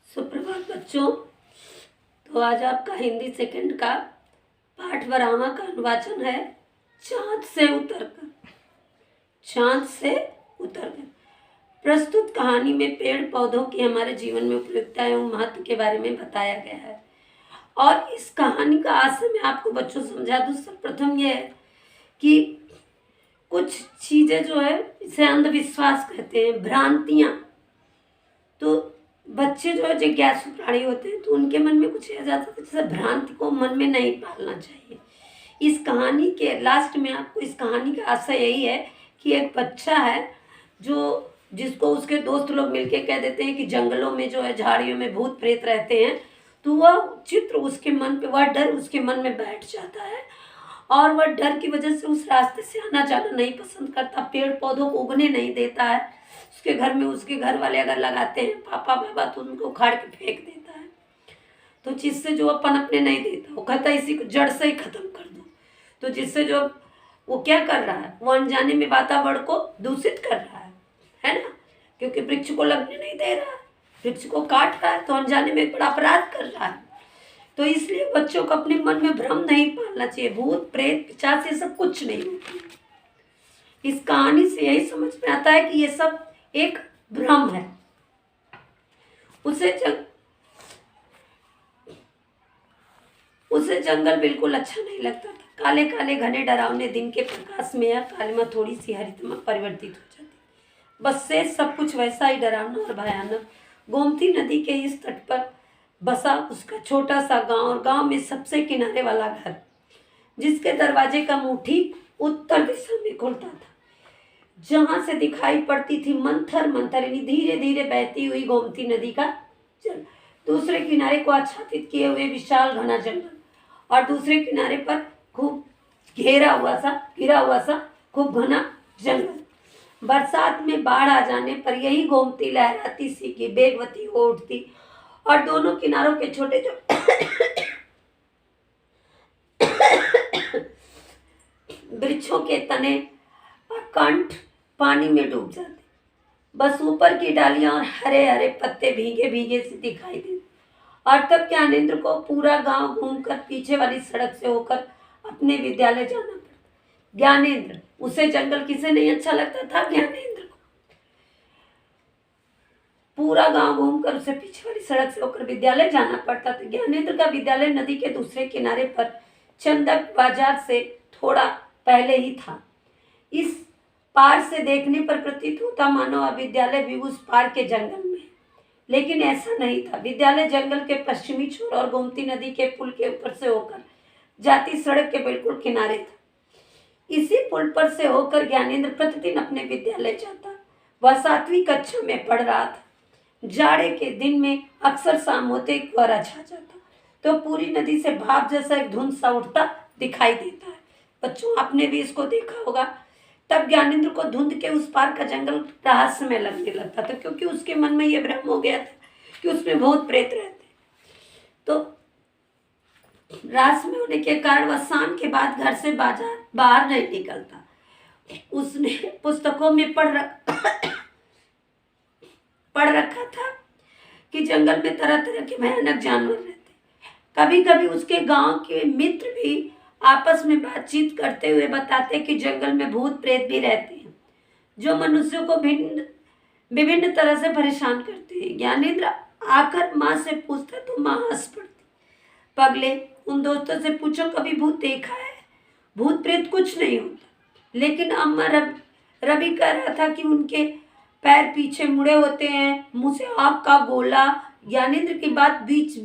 सुप्रभात बच्चों। तो आज आपका हिंदी सेकंड का पाठ 12वां का अनुवाचन है चांद से उतरकर। चांद से उतरकर प्रस्तुत कहानी में पेड़ पौधों की हमारे जीवन में उपयोगिता एवं महत्व के बारे में बताया गया है। और इस कहानी का आशय मैं आपको बच्चों समझा दूँ। सर्वप्रथम यह है कि कुछ चीज़ें जो है इसे अंधविश्वास कहते हैं, भ्रांतियाँ। तो बच्चे जो है जिज्ञासु प्राणी होते हैं, तो उनके मन में कुछ आ जाता है, जैसे भ्रांति को मन में नहीं पालना चाहिए। इस कहानी के लास्ट में आपको इस कहानी का आशय यही है कि एक बच्चा है जिसको उसके दोस्त लोग मिलके कह देते हैं कि जंगलों में जो है झाड़ियों में भूत प्रेत रहते हैं। तो वह चित्र उसके मन पे, वह डर उसके मन में बैठ जाता है और वह डर की वजह से उस रास्ते से आना जाना नहीं पसंद करता, पेड़ पौधों को उगने नहीं देता है। उसके घर में उसके घर वाले अगर लगाते हैं पापा बाबा तो उनको उखाड़ के फेंक देता है। तो जिससे जो पनपने नहीं देता, वो कहता है इसी को जड़ से ही खत्म कर दो। तो जिससे जो वो क्या कर रहा है, वो अनजाने में वातावरण को दूषित कर रहा है ना, क्योंकि वृक्ष को लगने नहीं दे रहा है, वृक्ष को काट रहा है, तो अनजाने में एक बड़ा अपराध कर रहा है। तो इसलिए बच्चों को अपने मन में भ्रम नहीं पालना चाहिए। भूत प्रेत पिशाच ये सब कुछ नहीं होती। इस कहानी से यही समझ में आता है कि ये सब एक भ्रम है। उसे जंगल बिल्कुल अच्छा नहीं लगता था। काले काले घने डरावने दिन के प्रकाश में यह कालिमा थोड़ी सी हरितमा परिवर्तित हो जाती। बस से सब कुछ वैसा ही डरावना और भयानक। गोमती नदी के इस तट पर बसा उसका छोटा सा गांव, और गांव में सबसे किनारे वाला घर, जिसके दरवाजे का मुंह ठीक उत्तर दिशा में खुलता था, जहां से दिखाई पड़ती थी मंथर मंथर यानी धीरे धीरे बहती हुई गोमती नदी का जल। दूसरे किनारे को आच्छादित किए हुए विशाल घना जंगल, और दूसरे किनारे पर खूब घिरा हुआ सा खूब घना जंगल। बरसात में बाढ़ आ जाने पर यही गोमती लहराती सी की बेगवती हो उठती, और दोनों किनारों के छोटे वृक्षों के तने और कंठ पानी में डूब जाते। बस ऊपर की डालियां और हरे हरे पत्ते भीगे भीगे से दिखाई देते। और तब ज्ञानेंद्र को पूरा गांव घूमकर पीछे वाली सड़क से होकर अपने विद्यालय जाना पड़ता। ज्ञानेंद्र, उसे जंगल किसे नहीं अच्छा लगता था? ज्ञानेंद्र को। पूरा गांव घूमकर उसे पीछे वाली सड़क से होकर विद्यालय जाना पड़ता था। ज्ञानेंद्र का विद्यालय नदी के दूसरे किनारे पर चंदक बाजार से थोड़ा पहले ही था। इस पार से देखने पर प्रतीत होता मानो विद्यालय भी उस पार के जंगल में, लेकिन ऐसा नहीं था। विद्यालय जंगल के पश्चिमी छोर और गोमती नदी के पुल के ऊपर से होकर जाती सड़क के बिल्कुल किनारे था। इसी पुल पर से होकर ज्ञानेंद्र प्रतिदिन अपने विद्यालय जाता। वह 7वीं कक्षा में पढ़ रहा था। जाड़े के दिन में अक्सर शाम होते कोहरा छा जाता, तो पूरी नदी से भाप जैसा एक धुंध सा उठता दिखाई देता है। बच्चों, आपने भी इसको देखा होगा। तब ज्ञानेंद्र को धुंध के उस पार का जंगल रहस्यमय लगने लगता था, क्योंकि उसके मन में यह भ्रम हो गया था कि उसमें भूत प्रेत रहते। तो रहस्यमय होने के कारण वह शाम के बाद घर से बाहर नहीं निकलता। उसने पुस्तकों में पढ़ रखा था कि जंगल में तरह तरह के भयानक जानवर रहते। कभी कभी उसके गांव के मित्र भी आपस में बातचीत करते हुए बताते कि जंगल में भूत प्रेत भी रहते हैं, जो मनुष्यों को विभिन्न तरह से परेशान करते हैं। ज्ञानेंद्र आकर माँ से पूछता तो माँ हंस पड़ती। पगले, उन दोस्तों से पूछो कभी भूत देखा है? भूत प्रेत कुछ नहीं होता। लेकिन अम्मा रवि कह रहा था कि उनके पैर पीछे मुड़े होते हैं, मुंह से आग का गोला। ज्ञानेंद्र की बात बीच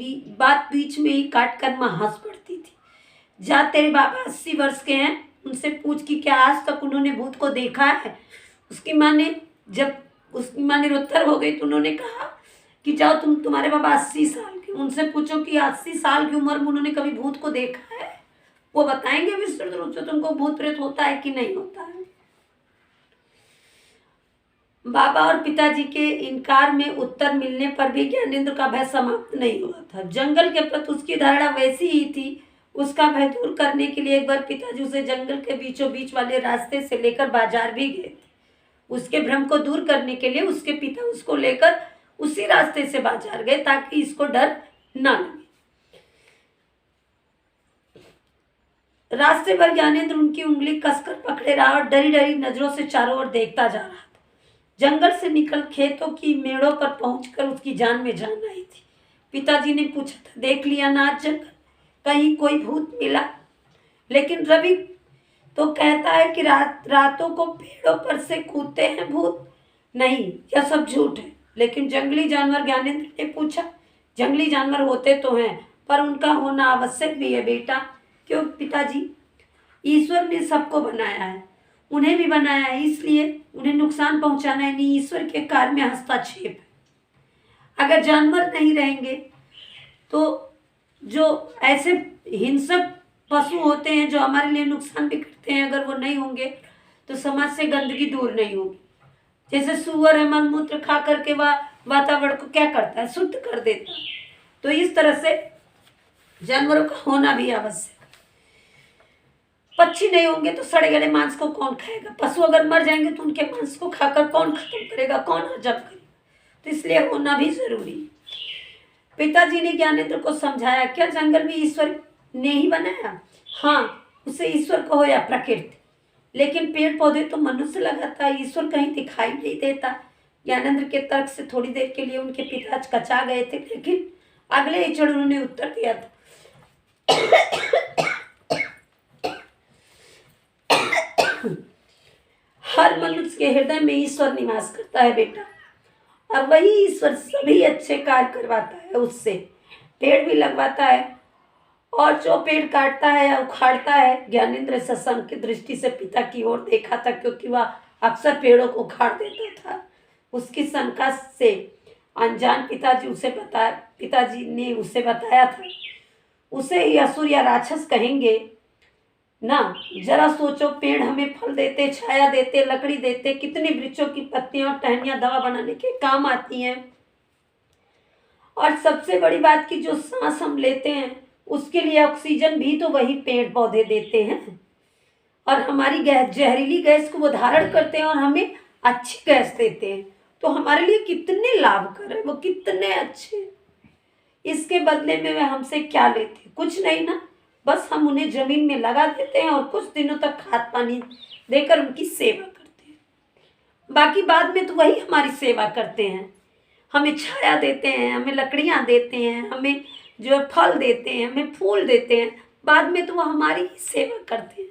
में ही काट कर माँ हंस पड़ती थी। जा, तेरे बाबा 80 वर्ष के हैं, उनसे पूछ कि क्या आज तक उन्होंने भूत को देखा है? उसकी माँ ने निरुत्तर हो गई तो उन्होंने कहा कि जाओ, तुम्हारे बाबा 80 साल के, उनसे पूछो कि 80 साल की उम्र में उन्होंने कभी भूत को देखा है। वो बताएंगे विस्तृत रूप से तुमको भूत प्रेत होता है कि नहीं होता है। बाबा और पिताजी के इनकार में उत्तर मिलने पर भी ज्ञानेंद्र का भय समाप्त नहीं हुआ था। जंगल के प्रति उसकी धारणा वैसी ही थी। उसका भय दूर करने के लिए एक बार पिताजी उसे जंगल के बीचों बीच वाले रास्ते से लेकर बाजार भी गए थे। उसके भ्रम को दूर करने के लिए उसके पिता उसको लेकर उसी रास्ते से बाजार गए ताकि इसको डर ना लगे। रास्ते भर ज्ञानेंद्र उनकी उंगली कसकर पकड़े रहा और डरी डरी नजरों से चारों ओर देखता जा रहा था। जंगल से निकल खेतों की मेड़ों पर पहुंचकर उसकी जान में जान आई थी। पिताजी ने पूछा था, देख लिया ना आज जंगल, कहीं कोई भूत मिला? लेकिन रवि तो कहता है कि रातों को पेड़ों पर से कूदते हैं भूत। नहीं, यह सब झूठ है। लेकिन जंगली जानवर, ज्ञानेंद्र ने पूछा। जंगली जानवर होते तो हैं, पर उनका होना आवश्यक भी है बेटा। क्यों पिताजी? ईश्वर ने सबको बनाया है, उन्हें भी बनाया है, इसलिए उन्हें नुकसान पहुंचाना नहीं ईश्वर के कार्य में हस्तक्षेप है। अगर जानवर नहीं रहेंगे तो जो ऐसे हिंसक पशु होते हैं जो हमारे लिए नुकसान भी करते हैं, अगर वो नहीं होंगे तो समाज से गंदगी दूर नहीं होगी। जैसे सुअर है, मलमूत्र खा करके वह वातावरण को क्या करता है, शुद्ध कर देता है। तो इस तरह से जानवरों का होना भी आवश्यक। पक्षी नहीं होंगे तो सड़े गले मांस को कौन खाएगा? पशु अगर मर जाएंगे तो उनके मांस को खाकर कौन खत्म करेगा, कौन हजम करेगा? तो इसलिए होना भी जरूरी है। पिताजी ने ज्ञानेंद्र को समझाया, क्या जंगल भी ईश्वर ने ही बनाया? हाँ, उसे ईश्वर कहो या प्रकृति, लेकिन पेड़ पौधे तो मनुष्य लगाता है, ईश्वर कहीं दिखाई नहीं देता। ज्ञानेंद्र के तर्क से थोड़ी देर के लिए उनके पिता कचा गए थे, लेकिन अगले ही क्षण उन्होंने उत्तर दिया था, हर मनुष्य के हृदय में ईश्वर निवास करता है बेटा, और वही ईश्वर सभी अच्छे कार्य करवाता है, उससे पेड़ भी लगवाता है। और जो पेड़ काटता है या उखाड़ता है, ज्ञानेंद्र सशंक की दृष्टि से पिता की ओर देखा था, क्योंकि वह अक्सर पेड़ों को उखाड़ देता था। उसकी शंका से अनजान पिताजी ने उसे बताया था, उसे ही असुर या राक्षस कहेंगे ना। जरा सोचो, पेड़ हमें फल देते, छाया देते, लकड़ी देते, कितनी वृक्षों की पत्तियां और टहनियां दवा बनाने के काम आती हैं। और सबसे बड़ी बात की जो सांस हम लेते हैं उसके लिए ऑक्सीजन भी तो वही पेड़ पौधे देते हैं, और हमारी जहरीली गैस को वो धारण करते हैं और हमें अच्छी गैस देते हैं। तो हमारे लिए कितने लाभकर है, वो कितने अच्छे। इसके बदले में वे हमसे क्या लेते? कुछ नहीं ना, बस हम उन्हें जमीन में लगा देते हैं और कुछ दिनों तक खाद पानी देकर उनकी सेवा करते हैं। बाकी बाद में तो वही हमारी सेवा करते हैं, हमें छाया देते हैं, हमें लकड़ियां देते हैं, हमें जो फल देते हैं, हमें फूल देते हैं। बाद में तो वो हमारी ही सेवा करते हैं।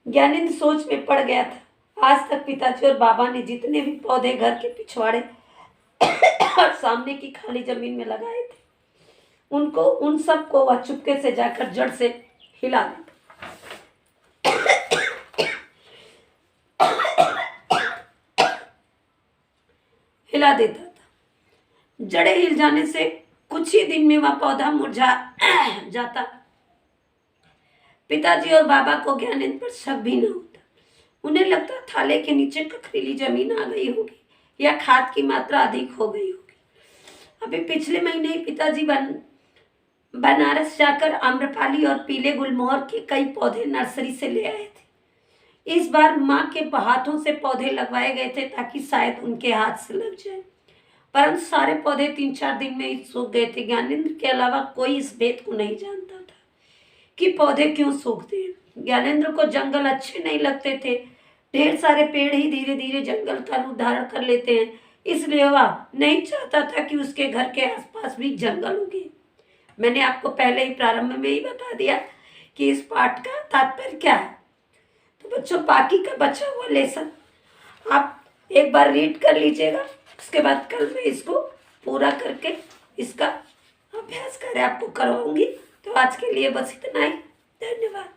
ज्ञानेंद्र सोच में पड़ गया था। आज तक पिताजी और बाबा ने जितने भी पौधे घर के पिछवाड़े और सामने की खाली जमीन में लगाए थे, उन सब को वह चुपके से जाकर जड़ से हिला देता था। जड़ें हिल जाने से कुछ ही दिन में वह पौधा मुरझा जाता। पिताजी और बाबा को ज्ञानेंद्र पर शक भी न होता। उन्हें लगता थाले के नीचे कखरीली जमीन आ गई होगी या खाद की मात्रा अधिक हो गई होगी। अभी पिछले महीने ही पिताजी बनारस जाकर आम्रपाली और पीले गुलमोहर के कई पौधे नर्सरी से ले आए थे। इस बार माँ के हाथों से पौधे लगवाए गए थे ताकि शायद उनके हाथ से लग जाए, परंतु सारे पौधे 3-4 दिन में ही सूख गए थे। ज्ञानेंद्र के अलावा कोई इस भेद को नहीं जानता था कि पौधे क्यों सूखते हैं। ज्ञानेंद्र को जंगल अच्छे नहीं लगते थे। ढेर सारे पेड़ ही धीरे धीरे जंगल का रूप धारण कर लेते हैं, इसलिए वह नहीं चाहता था कि उसके घर के आसपास भी जंगल उगे। मैंने आपको पहले ही प्रारंभ में ही बता दिया कि इस पाठ का तात्पर्य क्या है। तो बच्चों, बाकी का बचा हुआ लेसन आप एक बार रीड कर लीजिएगा, उसके बाद कल मैं इसको पूरा करके इसका अभ्यास कार्य आपको करवाऊंगी। तो आज के लिए बस इतना ही। धन्यवाद।